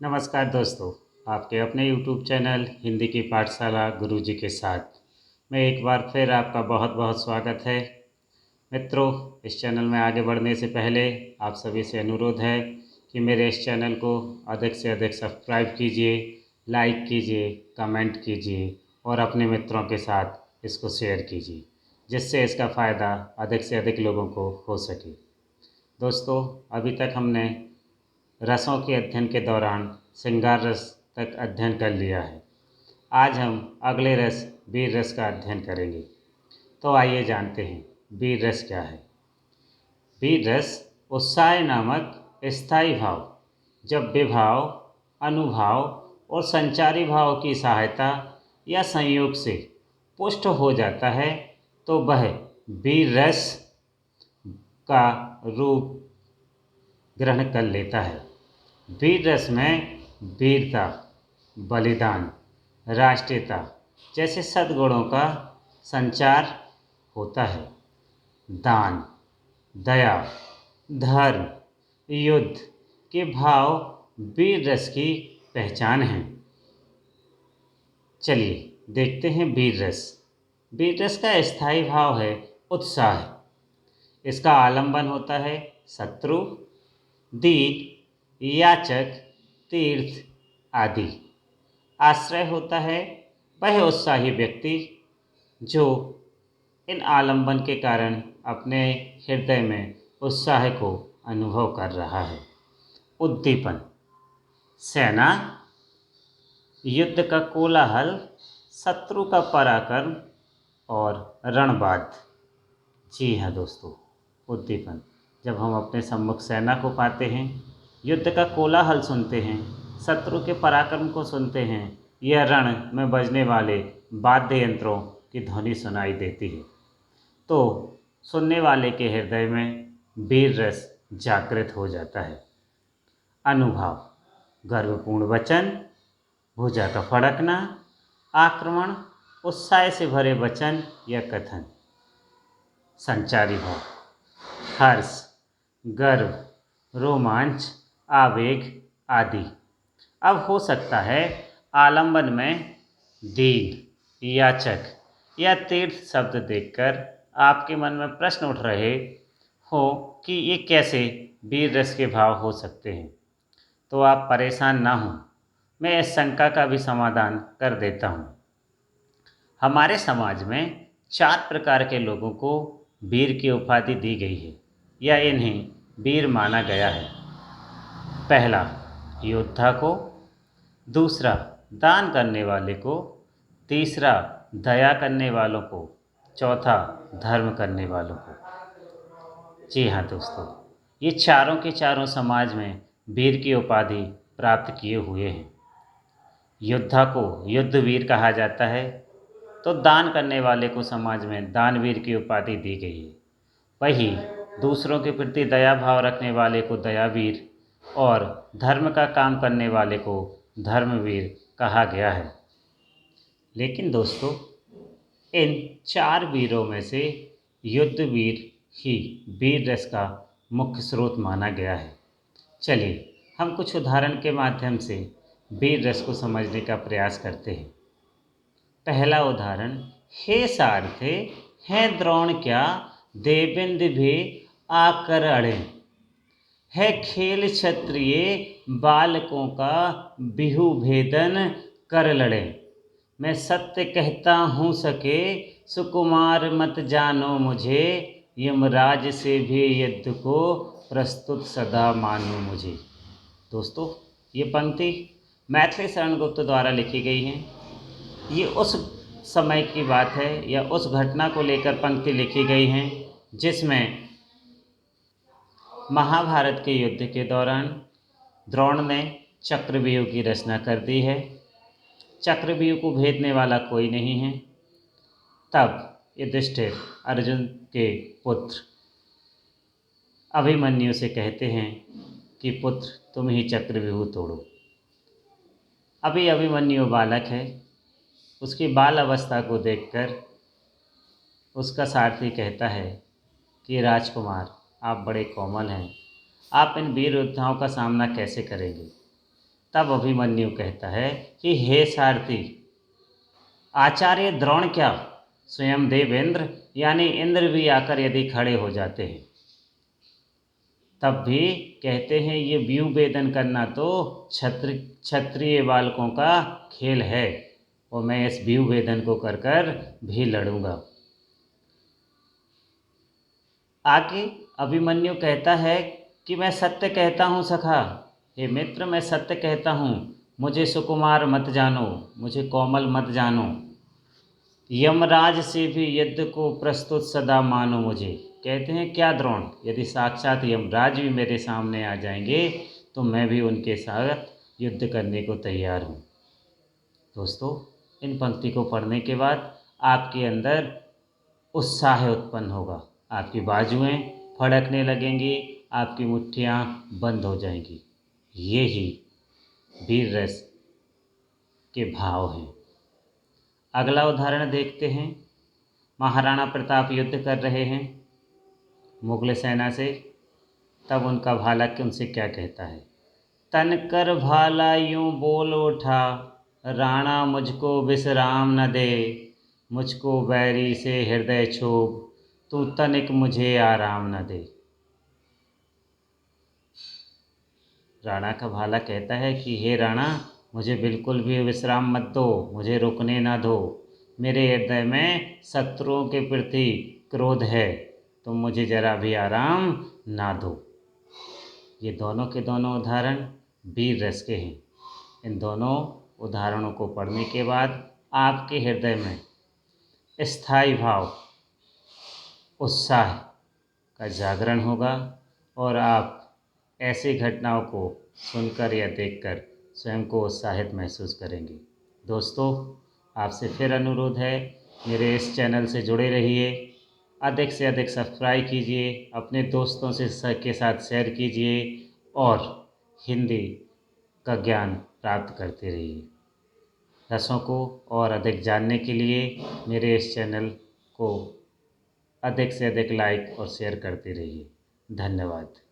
नमस्कार दोस्तों, आपके अपने YouTube चैनल हिंदी की पाठशाला गुरुजी के साथ मैं एक बार फिर आपका बहुत बहुत स्वागत है। मित्रों, इस चैनल में आगे बढ़ने से पहले आप सभी से अनुरोध है कि मेरे इस चैनल को अधिक से अधिक सब्सक्राइब कीजिए, लाइक कीजिए, कमेंट कीजिए और अपने मित्रों के साथ इसको शेयर कीजिए, जिससे इसका फ़ायदा अधिक से अधिक लोगों को हो सके। दोस्तों, अभी तक हमने रसों के अध्ययन के दौरान श्रृंगार रस तक अध्ययन कर लिया है। आज हम अगले रस वीर रस का अध्ययन करेंगे। तो आइए जानते हैं वीर रस क्या है। वीर रस उत्साह नामक स्थायी भाव, जब विभाव, अनुभाव और संचारी भाव की सहायता या संयोग से पुष्ट हो जाता है तो वह वीर रस का रूप ग्रहण कर लेता है। वीर रस में वीरता, बलिदान, राष्ट्रीयता जैसे सद्गुणों का संचार होता है। दान, दया, धर्म, युद्ध के भाव वीर रस की पहचान है। चलिए देखते हैं वीर रस। वीर रस का स्थायी भाव है उत्साह। इसका आलंबन होता है शत्रु, दीन, याचक, तीर्थ आदि। आश्रय होता है वह उत्साही व्यक्ति जो इन आलंबन के कारण अपने हृदय में उत्साह को अनुभव कर रहा है। उद्दीपन, सेना, युद्ध का कोलाहल, शत्रु का पराक्रम और रणबाद। जी हाँ दोस्तों, उद्दीपन, जब हम अपने सम्मुख सेना को पाते हैं, युद्ध का कोलाहल सुनते हैं, शत्रु के पराक्रम को सुनते हैं या रण में बजने वाले वाद्य यंत्रों की ध्वनि सुनाई देती है, तो सुनने वाले के हृदय में वीर रस जागृत हो जाता है। अनुभाव, गर्वपूर्ण वचन, भुजा का फड़कना, आक्रमण, उत्साह से भरे वचन या कथन। संचारी भाव, हर्ष, गर्व, रोमांच, आवेग आदि। अब हो सकता है आलंबन में दीन, याचक या तीर्थ शब्द देखकर आपके मन में प्रश्न उठ रहे हो कि ये कैसे वीर रस के भाव हो सकते हैं। तो आप परेशान ना हों, मैं इस शंका का भी समाधान कर देता हूँ। हमारे समाज में 4 प्रकार के लोगों को वीर की उपाधि दी गई है या इन्हें वीर माना गया है। पहला, योद्धा को। दूसरा, दान करने वाले को। तीसरा, दया करने वालों को। चौथा, धर्म करने वालों को। जी हाँ दोस्तों, ये चारों के चारों समाज में वीर की उपाधि प्राप्त किए हुए हैं। योद्धा को युद्धवीर कहा जाता है, तो दान करने वाले को समाज में दानवीर की उपाधि दी गई है। वहीं दूसरों के प्रति दया भाव रखने वाले को दयावीर और धर्म का काम करने वाले को धर्मवीर कहा गया है। लेकिन दोस्तों, इन 4 वीरों में से युद्धवीर ही वीर रस का मुख्य स्रोत माना गया है। चलिए हम कुछ उदाहरण के माध्यम से वीर रस को समझने का प्रयास करते हैं। पहला उदाहरण, हे सारथे, हैं द्रोण क्या, देवेंद भी आकर अड़े। है खेल क्षत्रिय बालकों का, बिहु भेदन कर लड़े। मैं सत्य कहता हूँ सके, सुकुमार मत जानो मुझे। यमराज से भी युद्ध को, प्रस्तुत सदा मानो मुझे। दोस्तों, ये पंक्ति मैथिली शरण गुप्त द्वारा लिखी गई है। ये उस समय की बात है या उस घटना को लेकर पंक्ति लिखी गई हैं जिसमें महाभारत के युद्ध के दौरान द्रोण ने चक्रव्यूह की रचना कर दी है। चक्रव्यूह को भेदने वाला कोई नहीं है। तब युधिष्ठिर अर्जुन के पुत्र अभिमन्यु से कहते हैं कि पुत्र, तुम ही चक्रव्यूह तोड़ो। अभी अभिमन्यु बालक है। उसकी बाल अवस्था को देखकर उसका सारथी कहता है कि राजकुमार, आप बड़े कोमल हैं, आप इन वीर योद्धाओं का सामना कैसे करेंगे। तब अभिमन्यु कहता है कि हे सारथी, आचार्य द्रोण क्या, स्वयं देवेंद्र यानी इंद्र भी आकर यदि खड़े हो जाते हैं तब भी कहते हैं ये व्यू भेदन करना तो क्षत्रिय बालकों का खेल है और मैं इस व्यू भेदन को कर कर भी लड़ूंगा। आगे अभिमन्यु कहता है कि मैं सत्य कहता हूँ सखा, हे मित्र मैं सत्य कहता हूँ, मुझे सुकुमार मत जानो, मुझे कोमल मत जानो, यमराज से भी युद्ध को प्रस्तुत सदा मानो मुझे। कहते हैं क्या द्रोण, यदि साक्षात यमराज भी मेरे सामने आ जाएंगे तो मैं भी उनके साथ युद्ध करने को तैयार हूँ। दोस्तों, इन पंक्ति को पढ़ने के बाद आपके अंदर उत्साह उत्पन्न होगा, आपकी बाजुएं फड़कने लगेंगी, आपकी मुट्ठियाँ बंद हो जाएंगी। ये ही वीर रस के भाव हैं। अगला उदाहरण देखते हैं। महाराणा प्रताप युद्ध कर रहे हैं मुगल सेना से, तब उनका भाला उनसे क्या कहता है। तन कर भाला यूं बोल उठा, राणा मुझको विश्राम न दे, मुझको बैरी से हृदय क्षोभ, तू तनिक मुझे आराम न दे। राणा का भाला कहता है कि हे राणा, मुझे बिल्कुल भी विश्राम मत दो, मुझे रुकने ना दो, मेरे हृदय में शत्रुओं के प्रति क्रोध है, तुम मुझे जरा भी आराम ना दो। ये दोनों के दोनों उदाहरण वीर रस के हैं। इन दोनों उदाहरणों को पढ़ने के बाद आपके हृदय में स्थायी भाव, उत्साह का जागरण होगा और आप ऐसी घटनाओं को सुनकर या देखकर स्वयं को उत्साहित महसूस करेंगे। दोस्तों, आपसे फिर अनुरोध है, मेरे इस चैनल से जुड़े रहिए, अधिक से अधिक सब्सक्राइब कीजिए, अपने दोस्तों के साथ शेयर कीजिए और हिंदी का ज्ञान प्राप्त करते रहिए। रसों को और अधिक जानने के लिए मेरे इस चैनल को अधिक से अधिक लाइक और शेयर करते रहिए। धन्यवाद।